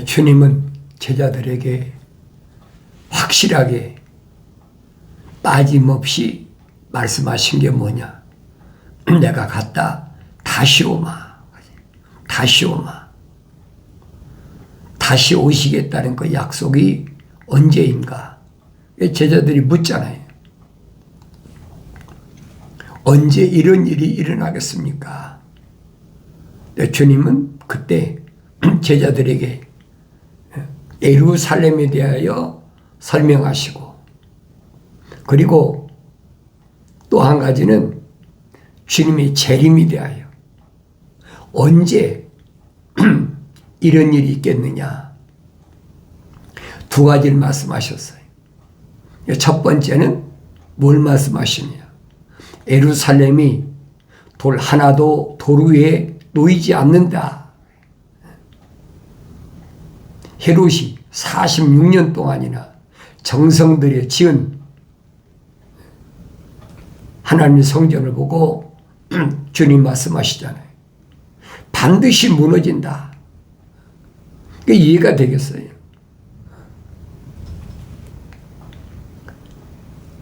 주님은 제자들에게 확실하게 빠짐없이 말씀하신 게 뭐냐? 내가 갔다 다시 오마. 다시 오마. 다시 오시겠다는 그 약속이 언제인가? 제자들이 묻잖아요. 언제 이런 일이 일어나겠습니까? 주님은 그때 제자들에게 예루살렘에 대하여 설명하시고, 그리고 또 한 가지는 주님의 재림에 대하여 언제 이런 일이 있겠느냐, 두 가지를 말씀하셨어요. 첫 번째는 뭘 말씀하시느냐? 예루살렘이 돌 하나도 돌 위에 놓이지 않는다. 헤롯이 46년 동안이나 정성들여 지은 하나님의 성전을 보고 주님 말씀하시잖아요. 반드시 무너진다. 그게 이해가 되겠어요?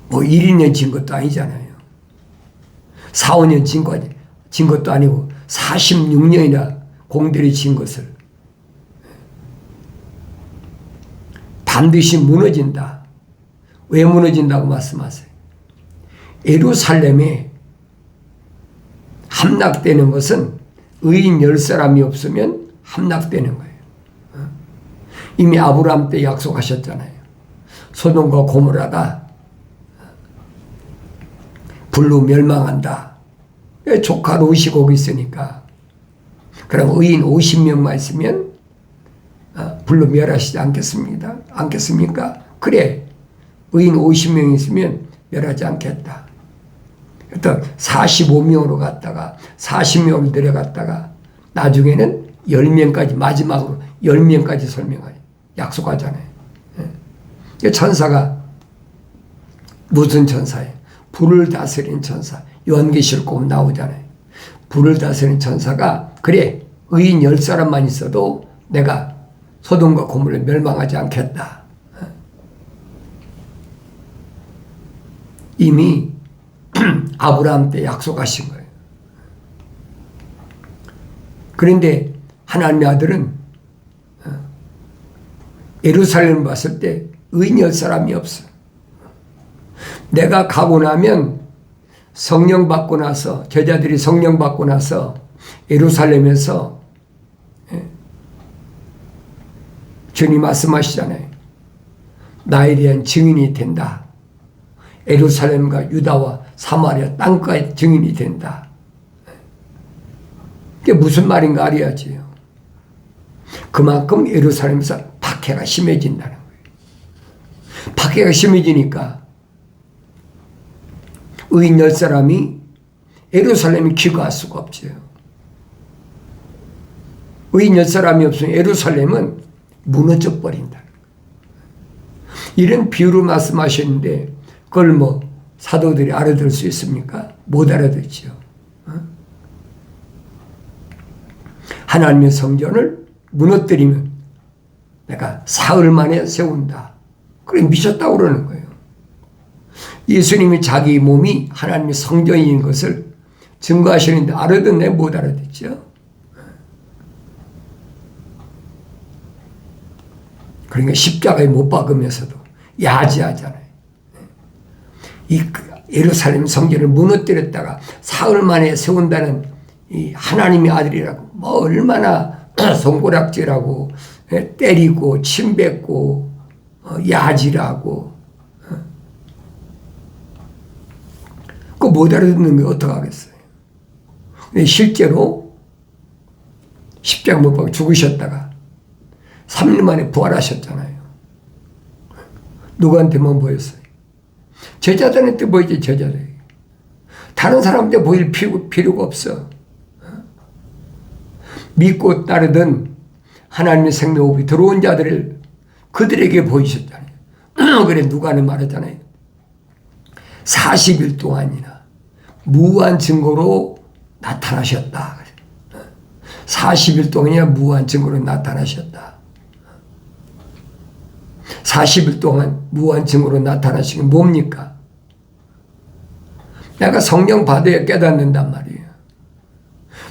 뭐 1, 2년 진 것도 아니잖아요. 4, 5년 진 것도 아니고 46년이나 공들여 진 것을 반드시 무너진다. 왜 무너진다고 말씀하세요? 예루살렘에 함락되는 것은 의인 10사람이 없으면 함락되는 거예요. 이미 아브라함 때 약속하셨잖아요. 소돔과 고모라가 불로 멸망한다. 조카 롯이 거기 있으니까. 그럼 의인 50명만 있으면 불로 멸하시지 않겠습니까? 그래. 의인 50명 있으면 멸하지 않겠다. 일단 45명으로 갔다가 40명으로 내려갔다가 나중에는 10명까지, 마지막으로 10명까지 설명하죠. 약속하잖아요. 천사가 무슨 천사예요? 불을 다스리는 천사. 요한계시록 보면 나오잖아요. 불을 다스리는 천사가 그래, 의인 10사람만 있어도 내가 소돔과 고모를 멸망하지 않겠다. 이미 아브라함 때 약속하신 거예요. 그런데 하나님의 아들은 예루살렘을 봤을 때 의인 10사람이 없어. 내가 가고 나면 성령 받고 나서, 제자들이 성령 받고 나서 예루살렘에서 주님 말씀하시잖아요. 나에 대한 증인이 된다. 예루살렘과 유다와 사마리아 땅까지 증인이 된다. 그게 무슨 말인가 알아야지요. 그만큼 예루살렘에서 박해가 심해진다는 거예요. 박해가 심해지니까 의인 10사람이 예루살렘에 귀가할 수가 없죠. 의인 10사람이 없으면 예루살렘은 무너져 버린다. 이런 비유로 말씀하셨는데 그걸 뭐 사도들이 알아들을 수 있습니까? 못 알아듣죠. 하나님의 성전을 무너뜨리면 내가 사흘 만에 세운다. 그래 미쳤다고 그러는 거예요. 예수님이 자기 몸이 하나님의 성전인 것을 증거하시는데 알아듣네, 못 알아듣죠. 그러니까 십자가에 못 박으면서도 야지하잖아요. 이 예루살렘 성전을 무너뜨렸다가 사흘 만에 세운다는 이 하나님의 아들이라고 뭐 얼마나 손가락질하고 때리고 침뱉고 야지라고 그거 못 알아듣는 게 어떡하겠어요. 실제로 십자가 못 박고 죽으셨다가 3일 만에 부활하셨잖아요. 누구한테만 보였어요? 제자들한테 보이지, 제자들. 다른 사람한테 보일 필요가 없어. 믿고 따르던 하나님의 생명호흡이 들어온 자들을 그들에게 보이셨잖아요. 그래 누가는 말하잖아요. 40일 동안이나 무한 증거로 나타나셨다. 40일 동안이나 무한 증거로 나타나셨다. 40일 동안 무한 증거로 나타나신 게 뭡니까? 내가 성령 받아야 깨닫는단 말이에요.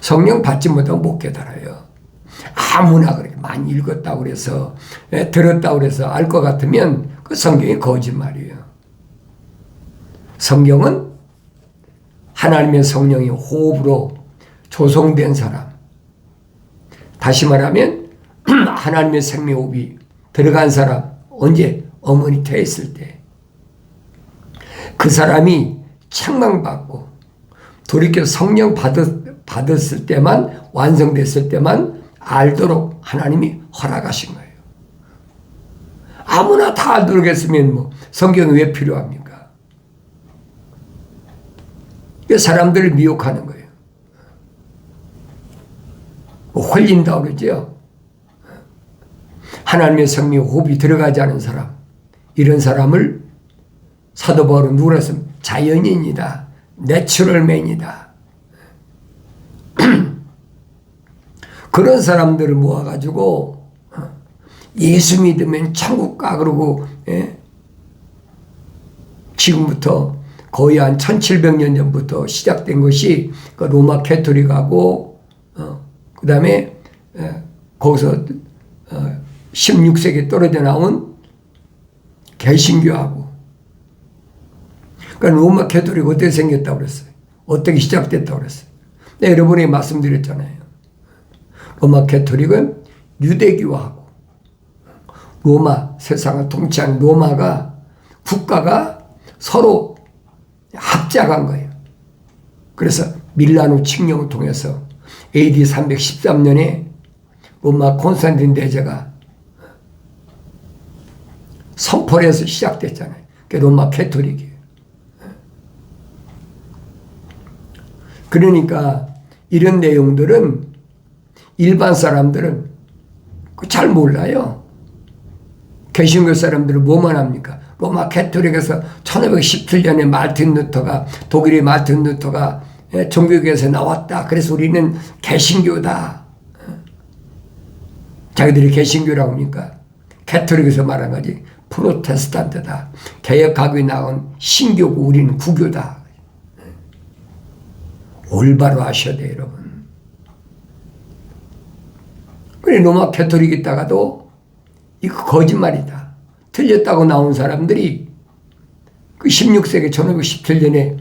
성령 받지 못하면 못 깨달아요. 아무나 그렇게 많이 읽었다고 그래서 들었다고 그래서 알 것 같으면 그 성경이 거짓말이에요. 성경은 하나님의 성령이 호흡으로 조성된 사람, 다시 말하면 하나님의 생명호흡이 들어간 사람, 언제? 어머니 태했을 때 그 사람이 책망받고 돌이켜 성령 받았을 때만, 완성됐을 때만 알도록 하나님이 허락하신 거예요. 아무나 다 알도록했으면 뭐 성경이 왜 필요합니까? 사람들을 미혹하는 거예요. 홀린다고 그러죠. 하나님의 성령 호흡이 들어가지 않은 사람, 이런 사람을 사도 바울은 누구라 했으면 자연인이다, 내추럴맨이다. 그런 사람들을 모아가지고 예수 믿으면 천국 가 그러고, 지금부터 거의 한 1700년 전부터 시작된 것이 그 로마 캐토릭하고 그 다음에 거기서 16세기에 떨어져 나온 개신교하고, 그러니까 로마 캐토릭 어떻게 생겼다고 그랬어요? 어떻게 시작됐다고 그랬어요? 네, 여러분이 말씀드렸잖아요. 로마 캐토릭은 유대교하고 로마, 세상을 통치하는 로마가, 국가가 서로 합작한 거예요. 그래서 밀라노 칙령을 통해서 AD 313년에 로마 콘스탄틴 대제가 선포를 해서 시작됐잖아요. 그게 로마 캐토릭이에요. 그러니까 이런 내용들은 일반 사람들은 잘 몰라요. 개신교 사람들은 뭐만 합니까? 로마 캐토릭에서 1517년에 마르틴 루터가, 독일의 마르틴 루터가 종교계에서 나왔다. 그래서 우리는 개신교다. 자기들이 개신교라고 합니까? 캐토릭에서 말한 거지. 프로테스탄트다. 개혁학이 나온 신교고 우리는 구교다. 올바로 하셔야 돼요, 여러분. 그래, 로마 캐토릭 있다가도 이거 거짓말이다, 틀렸다고 나온 사람들이 그 16세기 1517년에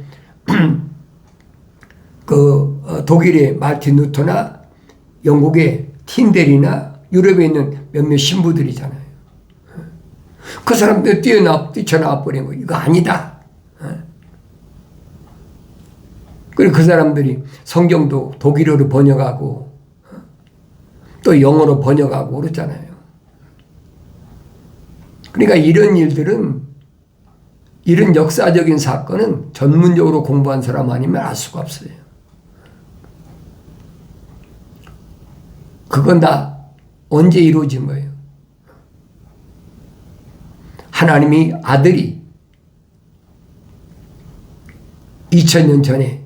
독일의 마르틴 루터나 영국의 틴델이나 유럽에 있는 몇몇 신부들이잖아요. 그 사람들 뛰쳐나와 버린 거, 이거 아니다. 그리고 그 사람들이 성경도 독일어로 번역하고 또 영어로 번역하고 그렇잖아요. 그러니까 이런 일들은, 이런 역사적인 사건은 전문적으로 공부한 사람 아니면 알 수가 없어요. 그건 다 언제 이루어진 거예요? 하나님이 아들이 2000년 전에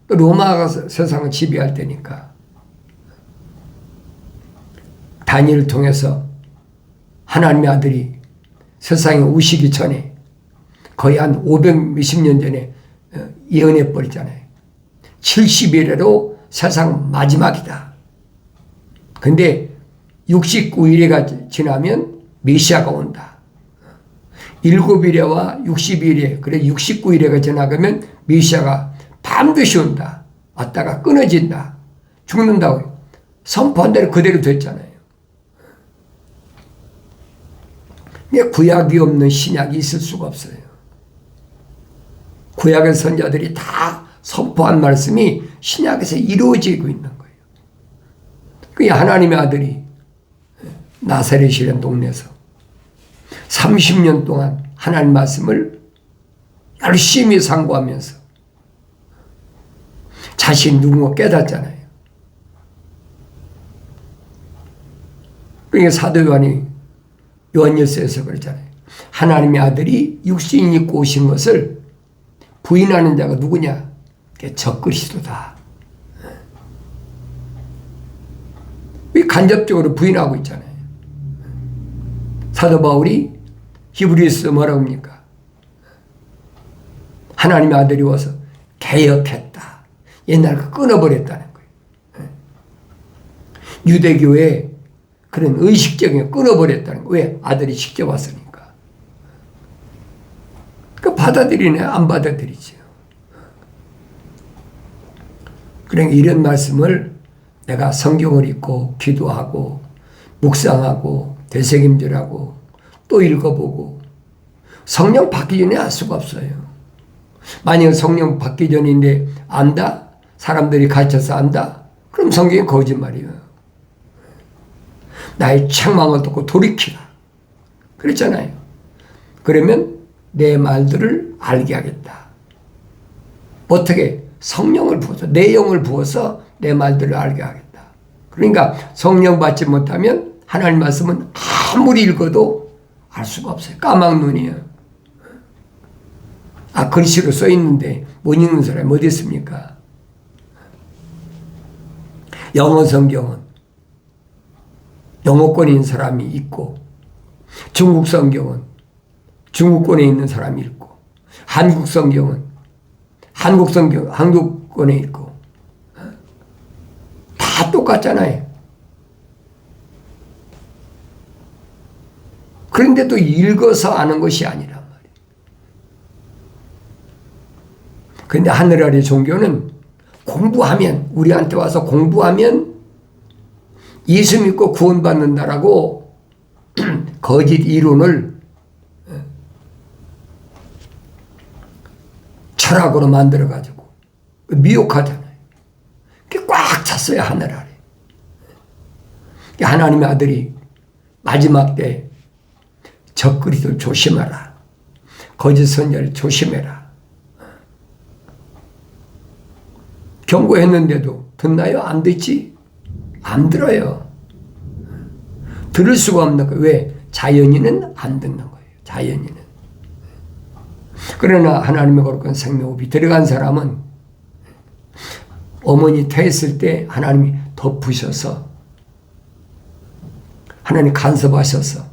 로마가 세상을 지배할 때니까 다니엘을 통해서 하나님의 아들이 세상에 오시기 전에 거의 한 500 몇십 년 전에 예언해 버리잖아요. 70일에로 세상 마지막이다. 근데 69일에가 지나면 메시아가 온다. 7일에와 60일에, 그래 69일에가 지나가면 메시아가 반드시 온다. 왔다가 끊어진다. 죽는다고 선포한 대로 그대로 됐잖아요. 구약이 없는 신약이 있을 수가 없어요. 구약의 선자들이 다 선포한 말씀이 신약에서 이루어지고 있는 거예요. 그게 하나님의 아들이 나사렛이라는 동네에서 30년 동안 하나님 말씀을 열심히 상고하면서 자신 누군가 깨닫잖아요. 그러니까 사도 요한이 요한일서에서 그러잖아요. 하나님의 아들이 육신 입고 오신 것을 부인하는 자가 누구냐? 그게 적그리스도다. 간접적으로 부인하고 있잖아요. 사도 바울이 히브리서 뭐라고 합니까? 하나님의 아들이 와서 개혁했다. 옛날 그 끊어버렸다는 거예요. 유대교의 그런 의식적인 끊어버렸다는 거예요. 왜? 아들이 직접 왔으니까. 그 받아들이네, 안 받아들이지요. 그러니까 이런 말씀을 내가 성경을 읽고 기도하고 묵상하고 되새김질하고 또 읽어보고 성령 받기 전에 알 수가 없어요. 만약 성령 받기 전인데 안다? 사람들이 가르쳐서 안다? 그럼 성경이 거짓말이에요. 나의 책망을 듣고 돌이키라. 그랬잖아요. 그러면 내 말들을 알게 하겠다. 어떻게? 성령을 부어서, 내 영을 부어서 내 말들을 알게 하겠다. 그러니까 성령 받지 못하면 하나님 말씀은 아무리 읽어도 알 수가 없어요. 까막눈이에요. 글씨로 써 있는데 못 읽는 사람이 어디 있습니까? 영어 성경은 영어권에 있는 사람이 있고, 중국 성경은 중국권에 있는 사람이 있고, 한국 성경은 한국권에 있고, 다 똑같잖아요. 그런데 또 읽어서 아는 것이 아니란 말이에요. 그런데 하늘 아래 종교는 공부하면, 우리한테 와서 공부하면 예수 믿고 구원받는다라고 거짓 이론을 철학으로 만들어가지고 미혹하잖아요. 그게 꽉 찼어요, 하늘 아래. 하나님의 아들이 마지막 때 적그리스도를 조심하라. 거짓 선지자를 조심해라. 경고했는데도 듣나요? 안 듣지? 안 들어요. 들을 수가 없는 거예요. 왜? 자연인은 안 듣는 거예요. 자연인은. 그러나 하나님의 거룩한 생명호흡이 들어간 사람은 어머니 태했을 때 하나님이 덮으셔서, 하나님 간섭하셔서,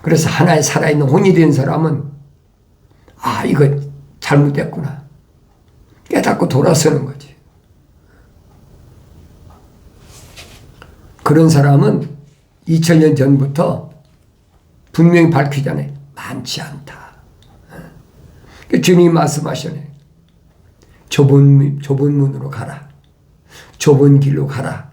그래서 하나의 살아있는 혼이 된 사람은 이거 잘못됐구나 깨닫고 돌아서는 거지. 그런 사람은 2000년 전부터 분명히 밝히잖아요. 많지 않다. 주님이 말씀하시네. 좁은 문으로 가라. 좁은 길로 가라.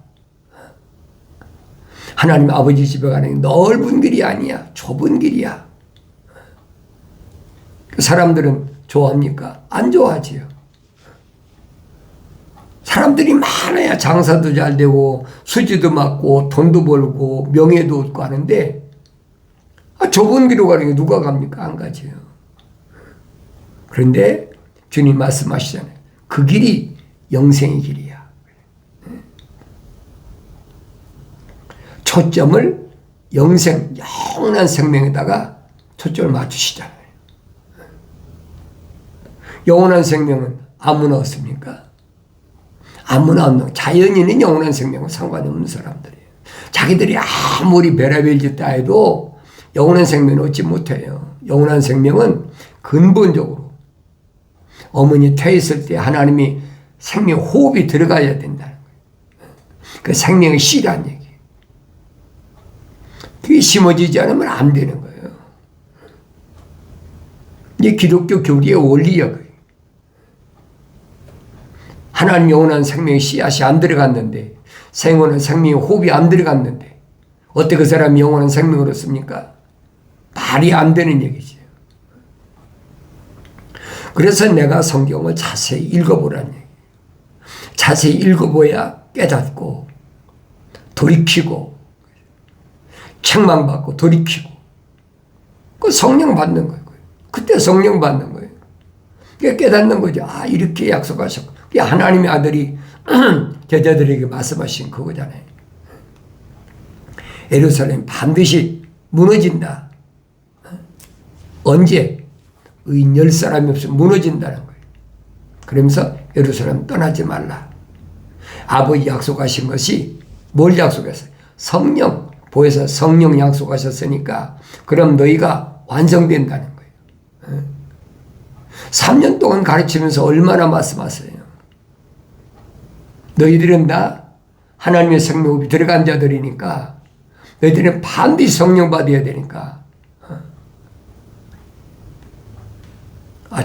하나님 아버지 집에 가는 게 넓은 길이 아니야. 좁은 길이야. 사람들은 좋아합니까? 안 좋아하지요. 사람들이 많아야 장사도 잘 되고 수지도 맞고 돈도 벌고 명예도 얻고 하는데 좁은 길로 가는 게 누가 갑니까? 안 가지요. 그런데 주님 말씀하시잖아요. 그 길이 영생의 길이야. 초점을 영원한 생명에다가 초점을 맞추시잖아요. 영원한 생명은 아무나 얻습니까? 아무나 없는, 자연인은 영원한 생명과 상관이 없는 사람들이에요. 자기들이 아무리 별의별 짓 다 해도 영원한 생명은 얻지 못해요. 영원한 생명은 근본적으로 어머니 태했을 때 하나님이 생명 호흡이 들어가야 된다는 거예요. 그 생명의 씨라는 얘기. 그게 심어지지 않으면 안 되는 거예요. 이게 기독교 교리의 원리야. 하나님 영원한 생명의 씨앗이 안 들어갔는데, 생원한 생명의 호흡이 안 들어갔는데 어떻게 그 사람이 영원한 생명을 얻습니까? 말이 안 되는 얘기죠. 그래서 내가 성경을 자세히 읽어보라는 얘기예요. 자세히 읽어봐야 깨닫고 돌이키고 책망받고 돌이키고 그 성령 받는 거예요. 그때 성령 받는 거예요. 깨닫는 거죠. 이렇게 약속하셨고, 하나님의 아들이 제자들에게 말씀하신 그거잖아요. 예루살렘 반드시 무너진다. 언제? 의인 10사람이 없으면 무너진다는 거예요. 그러면서 예루살렘 떠나지 말라. 아버지 약속하신 것이 뭘 약속했어요? 성령. 보혜사 성령 약속하셨으니까 그럼 너희가 완성된다는 거예요. 3년 동안 가르치면서 얼마나 말씀하세요. 너희들은 다 하나님의 생명이 들어간 자들이니까 너희들은 반드시 성령 받아야 되니까.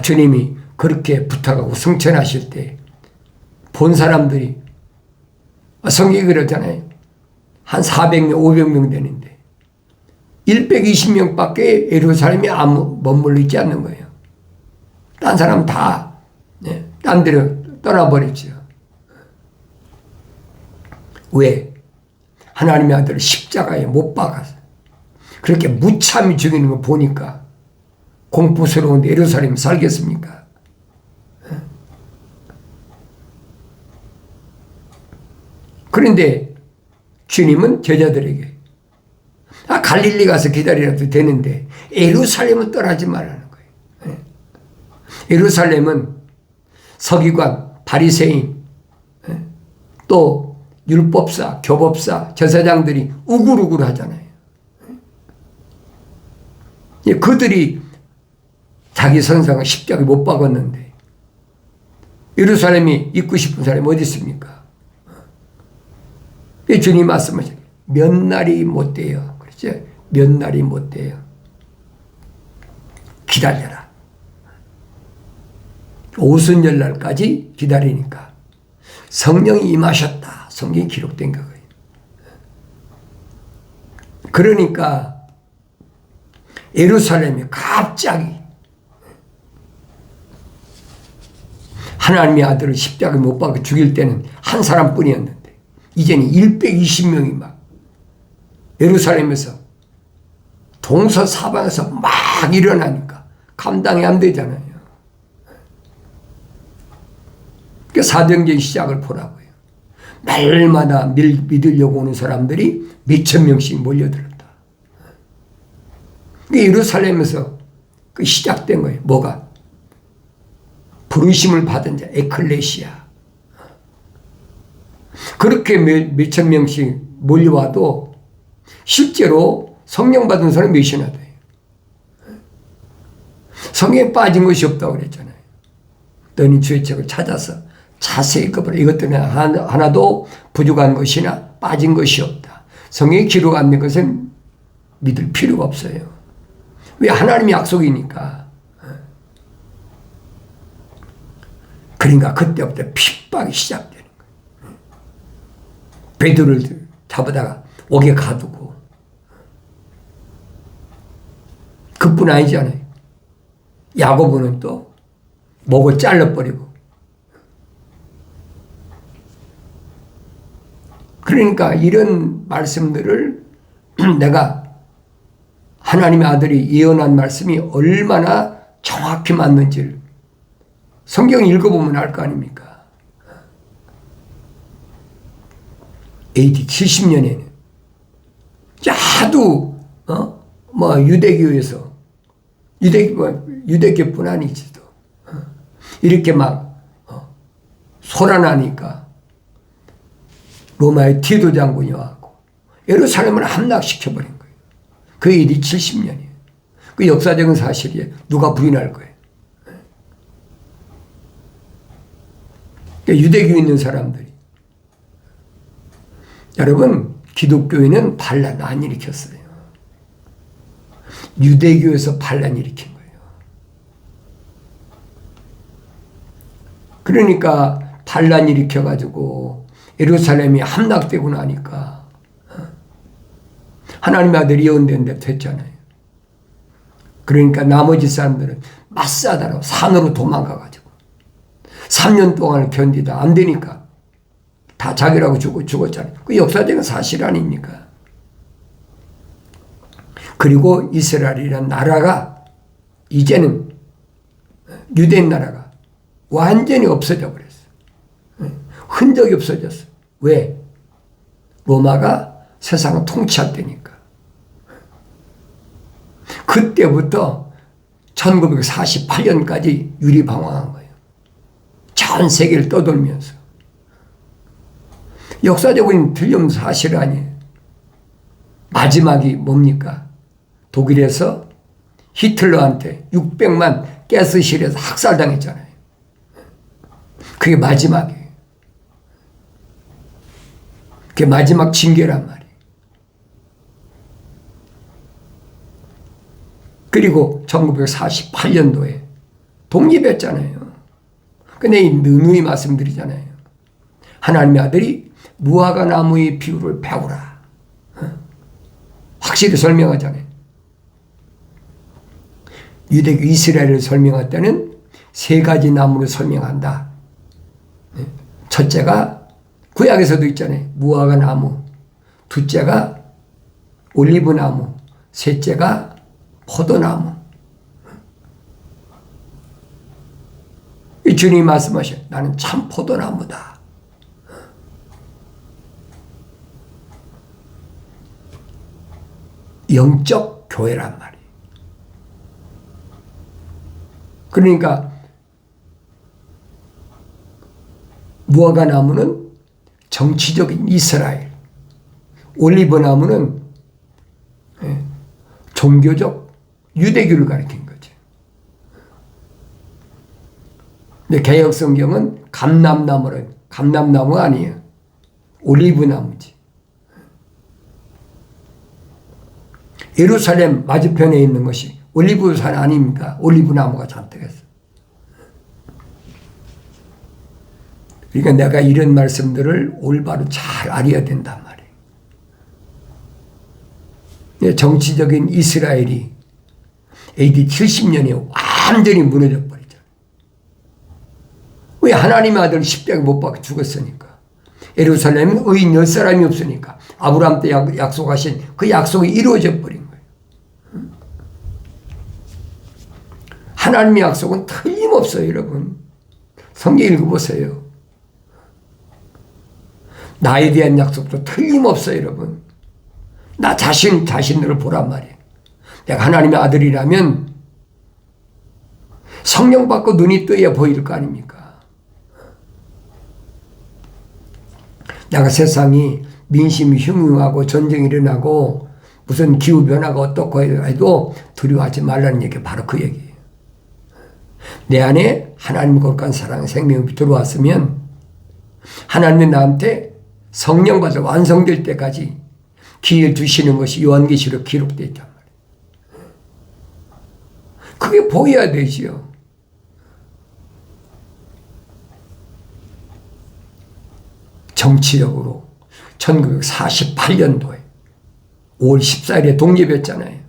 주님이 그렇게 부탁하고 성천하실 때 본 사람들이 성경이 그러잖아요. 한 400명, 500명 되는데 120명밖에 예루살렘에 아무 머물러 있지 않는 거예요. 딴 사람 다 딴 데로 떠나버렸죠. 왜? 하나님의 아들을 십자가에 못 박아서 그렇게 무참히 죽이는 거 보니까 공포스러운데 예루살렘에 살겠습니까? 그런데 주님은 제자들에게 갈릴리 가서 기다리라도 되는데 예루살렘은 떠나지 말라는 거예요. 예루살렘은 서기관, 바리새인, 또 율법사, 교법사, 제사장들이 우글우글 하잖아요. 그들이 자기 선상을 십자가에 못 박았는데 예루살렘이 있고 싶은 사람이 어디 있습니까? 주님 말씀하시죠. 몇 날이 못 돼요. 그렇죠? 몇 날이 못 돼요. 기다려라. 오순절날까지 기다리니까 성령이 임하셨다. 성경이 기록된 거예요. 그러니까 예루살렘이 갑자기 하나님의 아들을 십자가에 못 박아 죽일 때는 한 사람뿐이었는데 이제는 120명이 막 예루살렘에서 동서사방에서 막 일어나니까 감당이 안 되잖아요. 그 사도행전 시작을 보라고요. 날마다 믿으려고 오는 사람들이 몇천 명씩 몰려들었다. 예루살렘에서 그 시작된 거예요. 뭐가? 부르심을 받은 자, 에클레시아. 그렇게 몇천 명씩 몰려와도 실제로 성령 받은 사람이 몇이나 돼요. 성령에 빠진 것이 없다고 그랬잖아요. 너는 주의 책을 찾아서 자세히 읽어보라. 이것들은 하나도 부족한 것이나 빠진 것이 없다. 성경에 기록 안 된 것은 믿을 필요가 없어요. 왜? 하나님의 약속이니까. 그러니까 그때부터 핍박이 시작되는 거예요. 베드로를 잡아다가 옥에 가두고. 그뿐 아니잖아요. 야고보는 또 목을 잘라버리고. 그러니까 이런 말씀들을 내가 하나님의 아들이 예언한 말씀이 얼마나 정확히 맞는지를 성경 읽어보면 알 거 아닙니까? AD 70년에는 하도 유대교에서 유대교뿐 아니지도 이렇게 막 소란하니까 로마의 티도 장군이 와고 예루살렘을 함락시켜버린 거예요. 그 일이 70년이에요. 그 역사적인 사실이에요. 누가 부인할 거예요. 유대교에 있는 사람들이 여러분 기독교인은 반란 안 일으켰어요. 유대교에서 반란 일으킨 거예요. 그러니까 반란 일으켜가지고 예루살렘이 함락되고 나니까 하나님의 아들이 예언된 데 됐잖아요. 그러니까 나머지 사람들은 마사다로 산으로 도망가가지고 3년 동안을 견디다 안 되니까 다 자기라고 죽었잖아요. 그 역사적인 사실 아닙니까? 그리고 이스라엘이라는 나라가 이제는 유대인 나라가 완전히 없어져 버렸어요. 흔적이 없어졌어요. 왜? 로마가 세상을 통치할 때니까. 그때부터 1948년까지 유리방황한 거예요. 전 세계를 떠돌면서. 역사적인 틀림없는 사실 아니에요. 마지막이 뭡니까? 독일에서 히틀러한테 600만 가스실에서 학살당했잖아요. 그게 마지막이에요. 그게 마지막 징계란 말이에요. 그리고 1948년도에 독립했잖아요. 근데 누누이 말씀드리잖아요. 하나님의 아들이 무화과 나무의 비유를 배우라. 확실히 설명하잖아요. 유대교 이스라엘을 설명할 때는 세 가지 나무를 설명한다. 첫째가 구약에서도 있잖아요. 무화과 나무. 둘째가 올리브 나무. 셋째가 포도나무. 이 주님이 말씀하셔. 나는 참 포도나무다. 영적 교회란 말이에요. 그러니까 무화과 나무는 정치적인 이스라엘, 올리브 나무는 종교적 유대교를 가리킨 거죠. 근데 개역 성경은 감람나무가 아니에요. 올리브 나무지. 예루살렘 맞은편에 있는 것이 올리브산 아닙니까? 올리브 나무가 잔뜩했어. 그러니까 내가 이런 말씀들을 올바로 잘 알아야 된단 말이에요. 정치적인 이스라엘이 AD 70년에 완전히 무너져 버리잖아요. 왜? 하나님의 아들 십자가에 못 박혀 죽었으니까. 예루살렘은 의인 10사람이 없으니까. 아브라함 때 약속하신 그 약속이 이루어져 버린 거예요. 하나님의 약속은 틀림없어요, 여러분. 성경 읽어보세요. 나에 대한 약속도 틀림없어요, 여러분. 나 자신들을 보란 말이에요. 내가 하나님의 아들이라면 성령 받고 눈이 떠야 보일 거 아닙니까? 내가 세상이 민심이 흉흉하고 전쟁이 일어나고 무슨 기후변화가 어떻고 해도 두려워하지 말라는 얘기가 바로 그 얘기예요. 내 안에 하나님 거룩한 사랑, 생명이 들어왔으면 하나님은 나한테 성령 받아 완성될 때까지 기회를 주시는 것이 요한계시록 기록되어 있단 말이에요. 그게 보여야 되지요. 정치적으로 1948년도에 5월 14일에 독립했잖아요.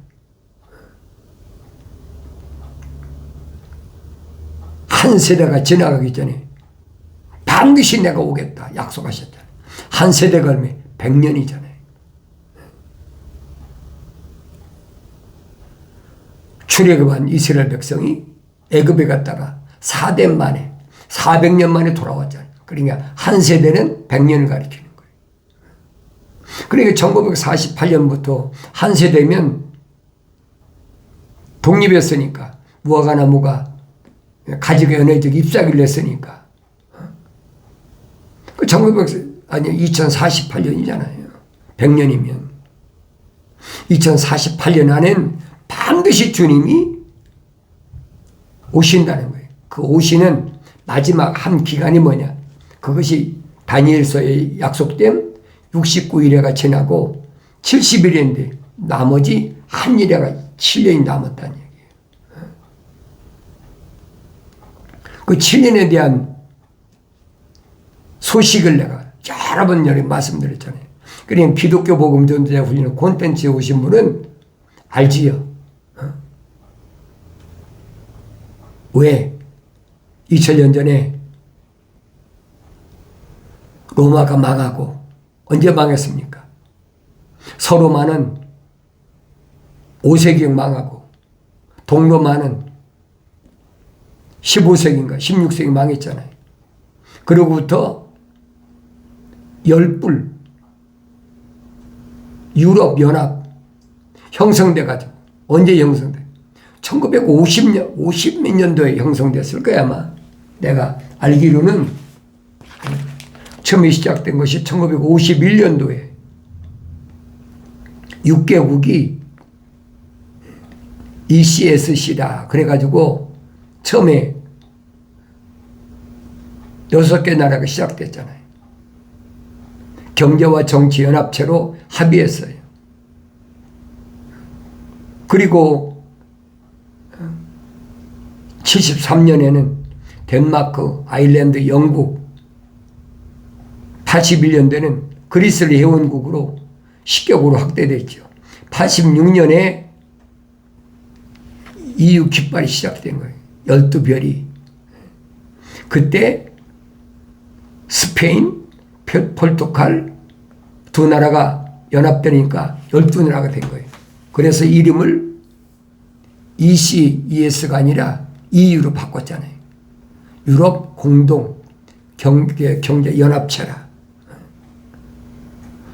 한 세대가 지나가기 전에 반드시 내가 오겠다 약속하셨잖아요. 한 세대가 얼마에 100년이잖아요. 출애굽한 이스라엘 백성이 애굽에 갔다가 4대 만에 400년 만에 돌아왔잖아요. 그러니까 한 세대는 100년을 가리키는 거예요. 그러니까 1948년부터 한 세대면 독립했으니까 무화과 나무가 가지가 연해적 잎사귀를 냈으니까 그 2048년이잖아요. 100년이면 2048년 안엔 반드시 주님이 오신다는 거예요. 그 오시는 마지막 한 기간이 뭐냐? 그것이 다니엘서에 약속된 69일회가 지나고 70일인데 나머지 한 일회가 7년이 남았다는 얘기예요. 그 7년에 대한 소식을 내가 여러 번 말씀드렸잖아요. 그러니까 기독교 복음 전도자 훈련 콘텐츠에 오신 분은 알지요. 왜? 2000년 전에 로마가 망하고 언제 망했습니까? 서로마는 5세기 망하고 동로마는 15세기인가 16세기 망했잖아요. 그로부터 열불 유럽 연합 형성돼가지고 언제 형성돼? 1950년 50몇 년도에 형성됐을 거야 아마. 내가 알기로는 처음에 시작된 것이 1951년도에 6개국이 ECSC다. 그래가지고 처음에 6개 나라가 시작됐잖아요. 경제와 정치 연합체로 합의했어요. 그리고 73년에는 덴마크, 아일랜드, 영국, 81년대는 그리스를 회원국으로 10개국으로 확대됐죠. 86년에 EU 깃발이 시작된 거예요. 12별이. 그때 스페인, 포르투갈 두 나라가 연합되니까 12나라가 된 거예요. 그래서 이름을 ECES가 아니라 EU로 바꿨잖아요. 유럽 공동 경제 연합체라.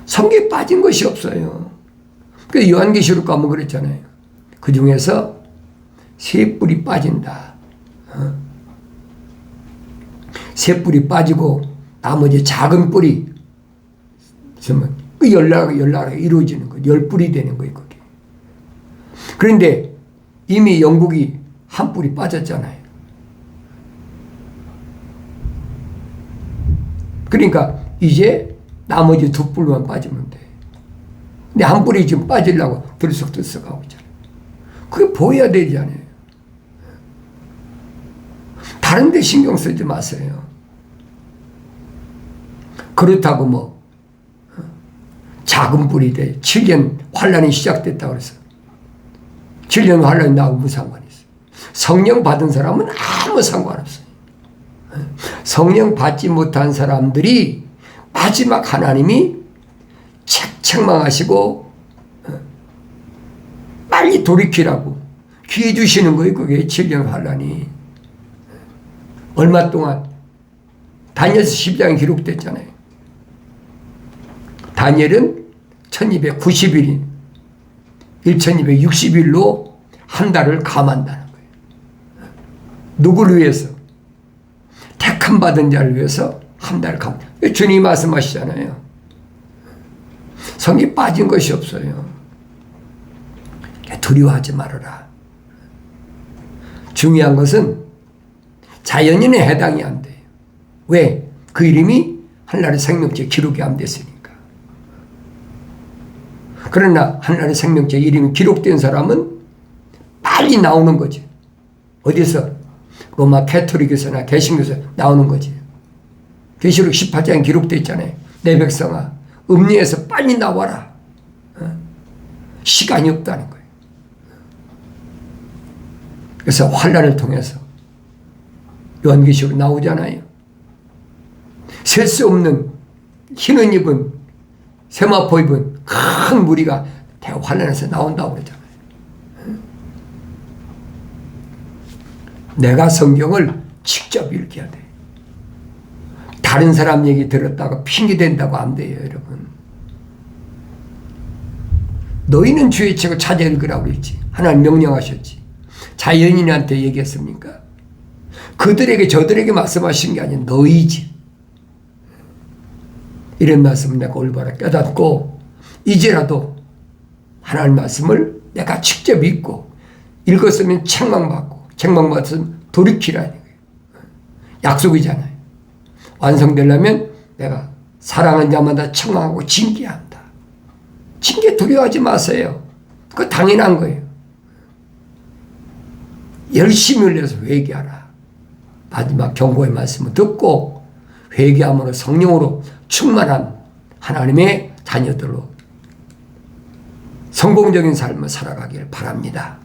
성경에 빠진 것이 없어요. 그 요한계시록 가면 그랬잖아요. 그 중에서 세 뿔이 빠진다. 세 뿔이 빠지고 나머지 작은 뿔이 있으면 그 열나라가 이루어지는 거예요. 10뿔이 되는 거예요. 그게. 그런데 이미 영국이 한 뿔이 빠졌잖아요. 그러니까 이제 나머지 두 뿔만 빠지면 돼. 근데 한 뿔이 지금 빠지려고 들썩들썩하고 있잖아요. 그게 보여야 되잖아요. 다른 데 신경 쓰지 마세요. 그렇다고 뭐 작은 뿔이 돼. 7년 환란이 시작됐다고 그래서 7년 환란이 나하고 무슨 상관이 있어요. 성령 받은 사람은 아무 상관없어요. 성령 받지 못한 사람들이 마지막 하나님이 책망하시고 빨리 돌이키라고 기회 주시는 거예요. 그게 7년 환란이. 얼마 동안 다니엘서 12장에 기록됐잖아요. 다니엘은 1290일인 1260일로 한 달을 감한다는 거예요. 누구를 위해서? 택함 받은 자를 위해서 한 달을 감. 주님이 말씀하시잖아요. 성이 빠진 것이 없어요. 두려워하지 말아라. 중요한 것은 자연인에 해당이 안 돼요. 왜? 그 이름이 하늘나라의 생명체 기록이 안 됐으니까. 그러나 하늘나라의 생명체 이름이 기록된 사람은 빨리 나오는 거지. 어디서? 로마 캐토릭에서나 개신교에서 나오는 거지. 계시록 18장에 기록되어 있잖아요. 내 백성아, 음녀에서 빨리 나와라. 시간이 없다는 거예요. 그래서 환란을 통해서 요한계시록 나오잖아요. 셀 수 없는 흰옷 입은 세마포 입은 큰 무리가 대환란에서 나온다고 그러잖아요. 내가 성경을 직접 읽어야 돼. 다른 사람 얘기 들었다가 핑계댄다고 안 돼요, 여러분. 너희는 주의 책을 찾아 읽으라고 그랬지. 하나님 명령하셨지. 자연인한테 얘기했습니까? 그들에게 저들에게 말씀하신 게 아니라 너희지. 이런 말씀을 내가 올바로 깨닫고 이제라도 하나님 말씀을 내가 직접 읽고 읽었으면 책망받고 책망받았으면 돌이키라는 거예요. 약속이잖아요. 완성되려면 내가 사랑하는 자마다 책망하고 징계한다. 징계 두려워하지 마세요. 그거 당연한 거예요. 열심히 흘려서 회개하라. 마지막 경고의 말씀을 듣고 회개함으로 성령으로 충만한 하나님의 자녀들로 성공적인 삶을 살아가길 바랍니다.